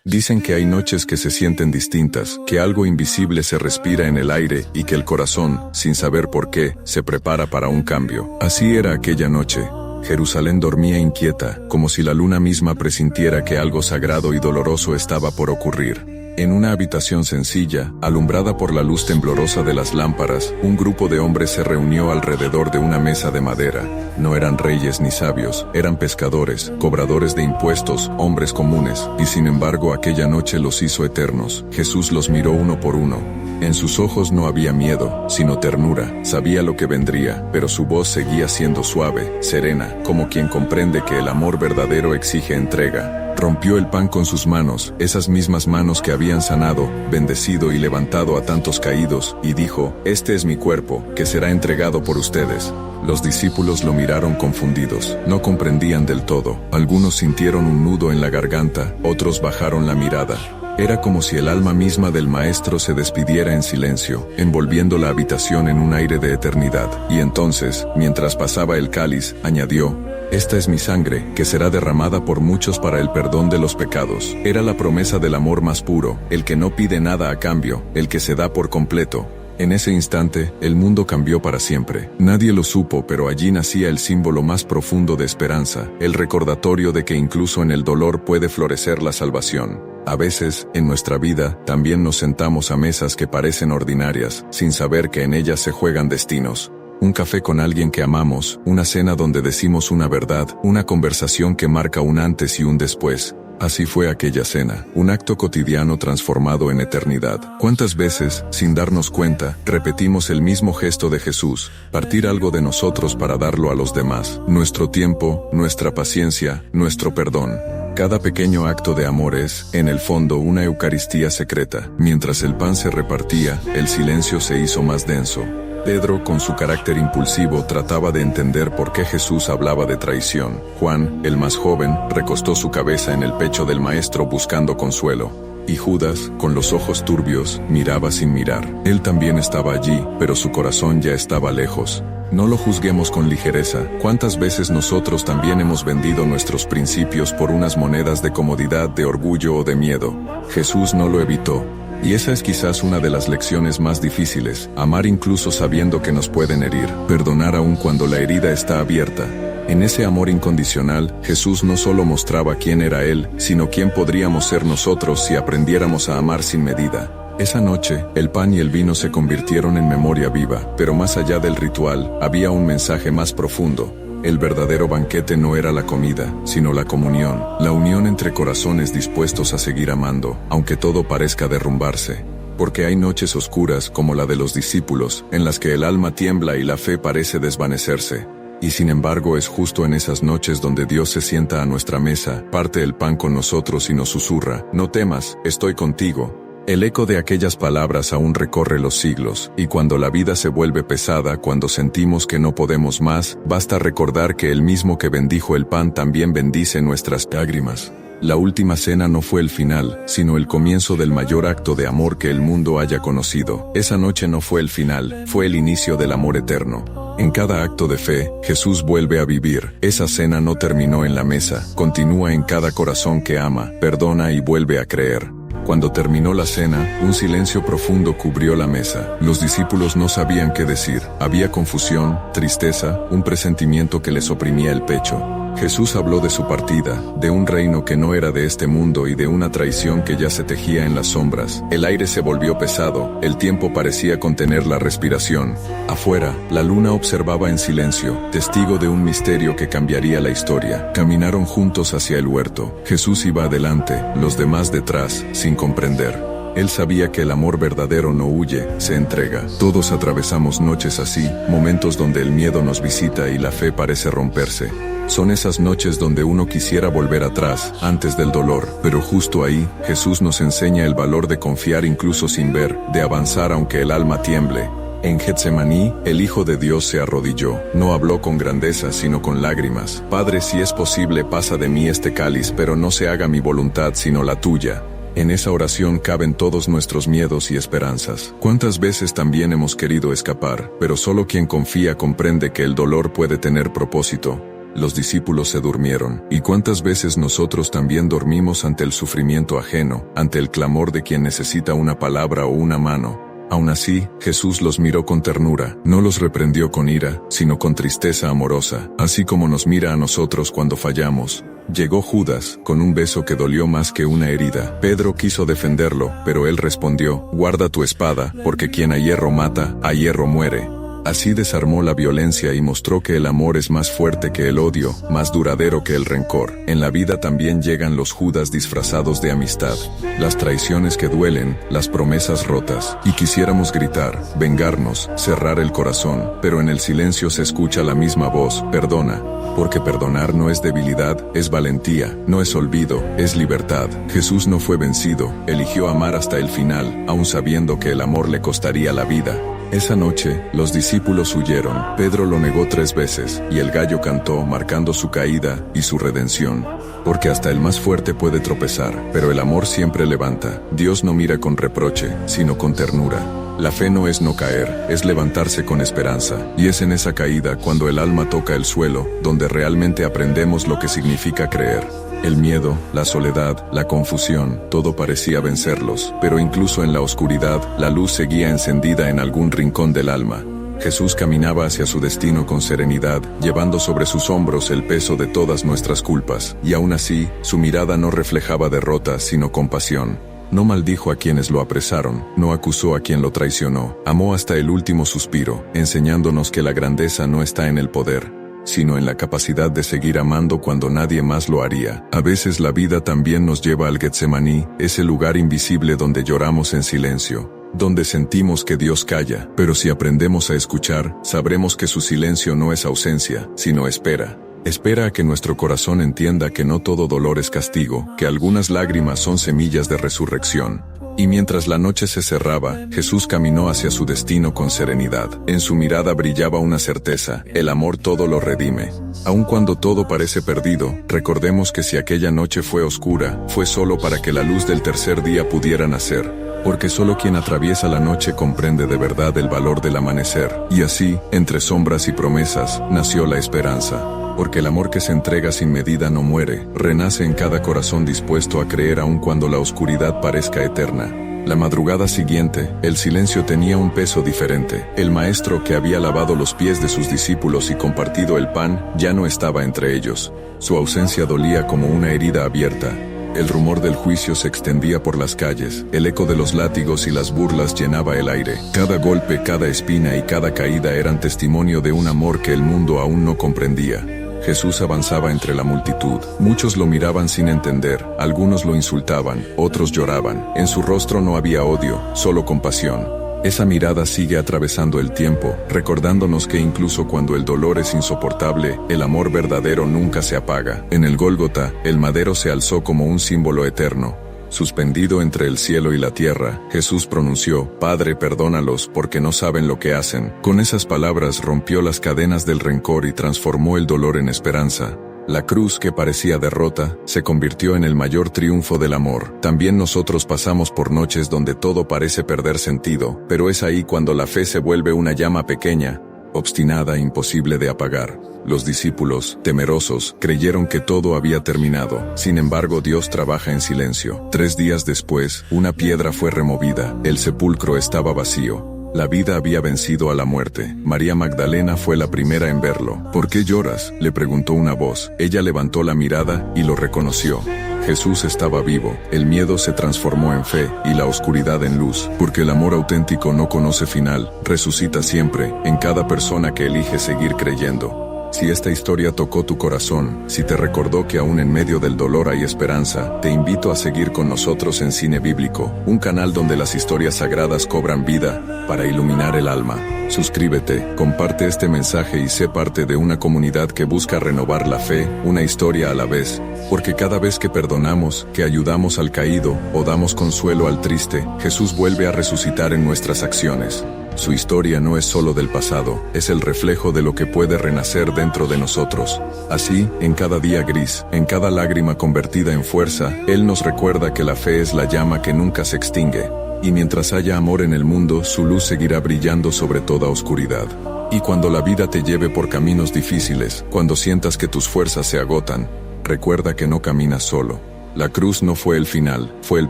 Dicen que hay noches que se sienten distintas, que algo invisible se respira en el aire y que el corazón, sin saber por qué, se prepara para un cambio. Así era aquella noche. Jerusalén dormía inquieta, como si la luna misma presintiera que algo sagrado y doloroso estaba por ocurrir. En una habitación sencilla, alumbrada por la luz temblorosa de las lámparas, un grupo de hombres se reunió alrededor de una mesa de madera. No eran reyes ni sabios, eran pescadores, cobradores de impuestos, hombres comunes, y sin embargo aquella noche los hizo eternos. Jesús los miró uno por uno. En sus ojos no había miedo, sino ternura. Sabía lo que vendría, pero su voz seguía siendo suave, serena, como quien comprende que el amor verdadero exige entrega. Rompió el pan con sus manos, esas mismas manos que habían sanado, bendecido y levantado a tantos caídos, y dijo: «Este es mi cuerpo, que será entregado por ustedes». Los discípulos lo miraron confundidos, no comprendían del todo. Algunos sintieron un nudo en la garganta, otros bajaron la mirada. Era como si el alma misma del maestro se despidiera en silencio, envolviendo la habitación en un aire de eternidad. Y entonces, mientras pasaba el cáliz, añadió: «Esta es mi sangre, que será derramada por muchos para el perdón de los pecados». Era la promesa del amor más puro, el que no pide nada a cambio, el que se da por completo. En ese instante, el mundo cambió para siempre. Nadie lo supo, pero allí nacía el símbolo más profundo de esperanza, el recordatorio de que incluso en el dolor puede florecer la salvación. A veces, en nuestra vida, también nos sentamos a mesas que parecen ordinarias, sin saber que en ellas se juegan destinos. Un café con alguien que amamos, una cena donde decimos una verdad, una conversación que marca un antes y un después. Así fue aquella cena, un acto cotidiano transformado en eternidad. ¿Cuántas veces, sin darnos cuenta, repetimos el mismo gesto de Jesús, partir algo de nosotros para darlo a los demás? Nuestro tiempo, nuestra paciencia, nuestro perdón. Cada pequeño acto de amor es, en el fondo, una Eucaristía secreta. Mientras el pan se repartía, el silencio se hizo más denso. Pedro, con su carácter impulsivo, trataba de entender por qué Jesús hablaba de traición. Juan, el más joven, recostó su cabeza en el pecho del maestro buscando consuelo. Y Judas, con los ojos turbios, miraba sin mirar. Él también estaba allí, pero su corazón ya estaba lejos. No lo juzguemos con ligereza. ¿Cuántas veces nosotros también hemos vendido nuestros principios por unas monedas de comodidad, de orgullo o de miedo? Jesús no lo evitó. Y esa es quizás una de las lecciones más difíciles, amar incluso sabiendo que nos pueden herir, perdonar aun cuando la herida está abierta. En ese amor incondicional, Jesús no solo mostraba quién era Él, sino quién podríamos ser nosotros si aprendiéramos a amar sin medida. Esa noche, el pan y el vino se convirtieron en memoria viva, pero más allá del ritual, había un mensaje más profundo. El verdadero banquete no era la comida, sino la comunión, la unión entre corazones dispuestos a seguir amando, aunque todo parezca derrumbarse. Porque hay noches oscuras, como la de los discípulos, en las que el alma tiembla y la fe parece desvanecerse. Y sin embargo es justo en esas noches donde Dios se sienta a nuestra mesa, parte el pan con nosotros y nos susurra: «No temas, estoy contigo». El eco de aquellas palabras aún recorre los siglos, y cuando la vida se vuelve pesada, cuando sentimos que no podemos más, basta recordar que el mismo que bendijo el pan también bendice nuestras lágrimas. La última cena no fue el final, sino el comienzo del mayor acto de amor que el mundo haya conocido. Esa noche no fue el final, fue el inicio del amor eterno. En cada acto de fe, Jesús vuelve a vivir. Esa cena no terminó en la mesa, continúa en cada corazón que ama, perdona y vuelve a creer. Cuando terminó la cena, un silencio profundo cubrió la mesa. Los discípulos no sabían qué decir. Había confusión, tristeza, un presentimiento que les oprimía el pecho. Jesús habló de su partida, de un reino que no era de este mundo y de una traición que ya se tejía en las sombras. El aire se volvió pesado, el tiempo parecía contener la respiración. Afuera, la luna observaba en silencio, testigo de un misterio que cambiaría la historia. Caminaron juntos hacia el huerto. Jesús iba adelante, los demás detrás, sin comprender. Él sabía que el amor verdadero no huye, se entrega. Todos atravesamos noches así, momentos donde el miedo nos visita y la fe parece romperse. Son esas noches donde uno quisiera volver atrás, antes del dolor, pero justo ahí, Jesús nos enseña el valor de confiar incluso sin ver, de avanzar aunque el alma tiemble. En Getsemaní, el Hijo de Dios se arrodilló. No habló con grandeza, sino con lágrimas. «Padre, si es posible, pasa de mí este cáliz, pero no se haga mi voluntad sino la tuya». En esa oración caben todos nuestros miedos y esperanzas. ¿Cuántas veces también hemos querido escapar, pero solo quien confía comprende que el dolor puede tener propósito? Los discípulos se durmieron. ¿Y cuántas veces nosotros también dormimos ante el sufrimiento ajeno, ante el clamor de quien necesita una palabra o una mano? Aún así, Jesús los miró con ternura, no los reprendió con ira, sino con tristeza amorosa, así como nos mira a nosotros cuando fallamos. Llegó Judas, con un beso que dolió más que una herida. Pedro quiso defenderlo, pero él respondió: guarda tu espada, porque quien a hierro mata, a hierro muere. Así desarmó la violencia y mostró que el amor es más fuerte que el odio, más duradero que el rencor. En la vida también llegan los Judas disfrazados de amistad, las traiciones que duelen, las promesas rotas. Y quisiéramos gritar, vengarnos, cerrar el corazón, pero en el silencio se escucha la misma voz: perdona. Porque perdonar no es debilidad, es valentía, no es olvido, es libertad. Jesús no fue vencido, eligió amar hasta el final, aun sabiendo que el amor le costaría la vida. Esa noche, los discípulos huyeron. Pedro lo negó 3 veces, y el gallo cantó, marcando su caída y su redención. Porque hasta el más fuerte puede tropezar, pero el amor siempre levanta. Dios no mira con reproche, sino con ternura. La fe no es no caer, es levantarse con esperanza. Y es en esa caída, cuando el alma toca el suelo, donde realmente aprendemos lo que significa creer. El miedo, la soledad, la confusión, todo parecía vencerlos, pero incluso en la oscuridad, la luz seguía encendida en algún rincón del alma. Jesús caminaba hacia su destino con serenidad, llevando sobre sus hombros el peso de todas nuestras culpas, y aún así, su mirada no reflejaba derrota, sino compasión. No maldijo a quienes lo apresaron, no acusó a quien lo traicionó, amó hasta el último suspiro, enseñándonos que la grandeza no está en el poder, sino en la capacidad de seguir amando cuando nadie más lo haría. A veces la vida también nos lleva al Getsemaní, ese lugar invisible donde lloramos en silencio, donde sentimos que Dios calla, pero si aprendemos a escuchar, sabremos que su silencio no es ausencia, sino espera. Espera a que nuestro corazón entienda que no todo dolor es castigo, que algunas lágrimas son semillas de resurrección. Y mientras la noche se cerraba, Jesús caminó hacia su destino con serenidad. En su mirada brillaba una certeza: el amor todo lo redime. Aun cuando todo parece perdido, recordemos que si aquella noche fue oscura, fue solo para que la luz del tercer día pudiera nacer. Porque solo quien atraviesa la noche comprende de verdad el valor del amanecer. Y así, entre sombras y promesas, nació la esperanza. Porque el amor que se entrega sin medida no muere, renace en cada corazón dispuesto a creer aun cuando la oscuridad parezca eterna. La madrugada siguiente, el silencio tenía un peso diferente. El maestro que había lavado los pies de sus discípulos y compartido el pan, ya no estaba entre ellos. Su ausencia dolía como una herida abierta. El rumor del juicio se extendía por las calles, el eco de los látigos y las burlas llenaba el aire. Cada golpe, cada espina y cada caída eran testimonio de un amor que el mundo aún no comprendía. Jesús avanzaba entre la multitud. Muchos lo miraban sin entender, algunos lo insultaban, otros lloraban. En su rostro no había odio, solo compasión. Esa mirada sigue atravesando el tiempo, recordándonos que incluso cuando el dolor es insoportable, el amor verdadero nunca se apaga. En el Gólgota, el madero se alzó como un símbolo eterno. Suspendido entre el cielo y la tierra, Jesús pronunció: Padre, perdónalos, porque no saben lo que hacen. Con esas palabras rompió las cadenas del rencor y transformó el dolor en esperanza. La cruz, que parecía derrota, se convirtió en el mayor triunfo del amor. También nosotros pasamos por noches donde todo parece perder sentido, pero es ahí cuando la fe se vuelve una llama pequeña, obstinada, imposible de apagar. Los discípulos, temerosos, creyeron que todo había terminado. Sin embargo, Dios trabaja en silencio. 3 días después, una piedra fue removida. El sepulcro estaba vacío. La vida había vencido a la muerte. María Magdalena fue la primera en verlo. ¿Por qué lloras?, le preguntó una voz. Ella levantó la mirada y lo reconoció. Jesús estaba vivo. El miedo se transformó en fe y la oscuridad en luz. Porque el amor auténtico no conoce final, resucita siempre, en cada persona que elige seguir creyendo. Si esta historia tocó tu corazón, si te recordó que aún en medio del dolor hay esperanza, te invito a seguir con nosotros en Cine Bíblico, un canal donde las historias sagradas cobran vida para iluminar el alma. Suscríbete, comparte este mensaje y sé parte de una comunidad que busca renovar la fe, una historia a la vez. Porque cada vez que perdonamos, que ayudamos al caído o damos consuelo al triste, Jesús vuelve a resucitar en nuestras acciones. Su historia no es solo del pasado, es el reflejo de lo que puede renacer dentro de nosotros. Así, en cada día gris, en cada lágrima convertida en fuerza, Él nos recuerda que la fe es la llama que nunca se extingue. Y mientras haya amor en el mundo, su luz seguirá brillando sobre toda oscuridad. Y cuando la vida te lleve por caminos difíciles, cuando sientas que tus fuerzas se agotan, recuerda que no caminas solo. La cruz no fue el final, fue el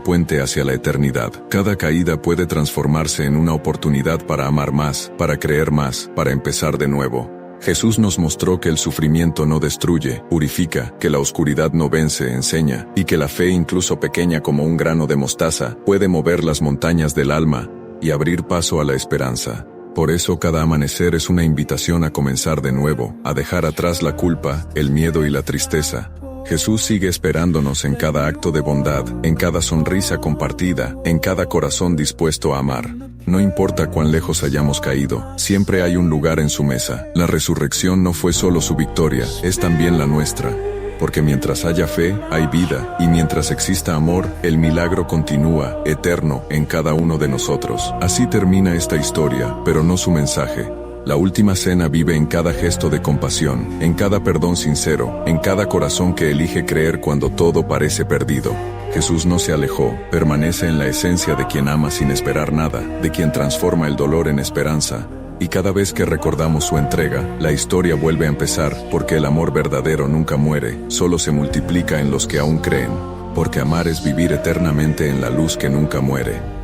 puente hacia la eternidad. Cada caída puede transformarse en una oportunidad para amar más, para creer más, para empezar de nuevo. Jesús nos mostró que el sufrimiento no destruye, purifica, que la oscuridad no vence, enseña, y que la fe, incluso pequeña como un grano de mostaza, puede mover las montañas del alma y abrir paso a la esperanza. Por eso cada amanecer es una invitación a comenzar de nuevo, a dejar atrás la culpa, el miedo y la tristeza. Jesús sigue esperándonos en cada acto de bondad, en cada sonrisa compartida, en cada corazón dispuesto a amar. No importa cuán lejos hayamos caído, siempre hay un lugar en su mesa. La resurrección no fue solo su victoria, es también la nuestra. Porque mientras haya fe, hay vida, y mientras exista amor, el milagro continúa, eterno, en cada uno de nosotros. Así termina esta historia, pero no su mensaje. La última cena vive en cada gesto de compasión, en cada perdón sincero, en cada corazón que elige creer cuando todo parece perdido. Jesús no se alejó, permanece en la esencia de quien ama sin esperar nada, de quien transforma el dolor en esperanza. Y cada vez que recordamos su entrega, la historia vuelve a empezar, porque el amor verdadero nunca muere, solo se multiplica en los que aún creen. Porque amar es vivir eternamente en la luz que nunca muere.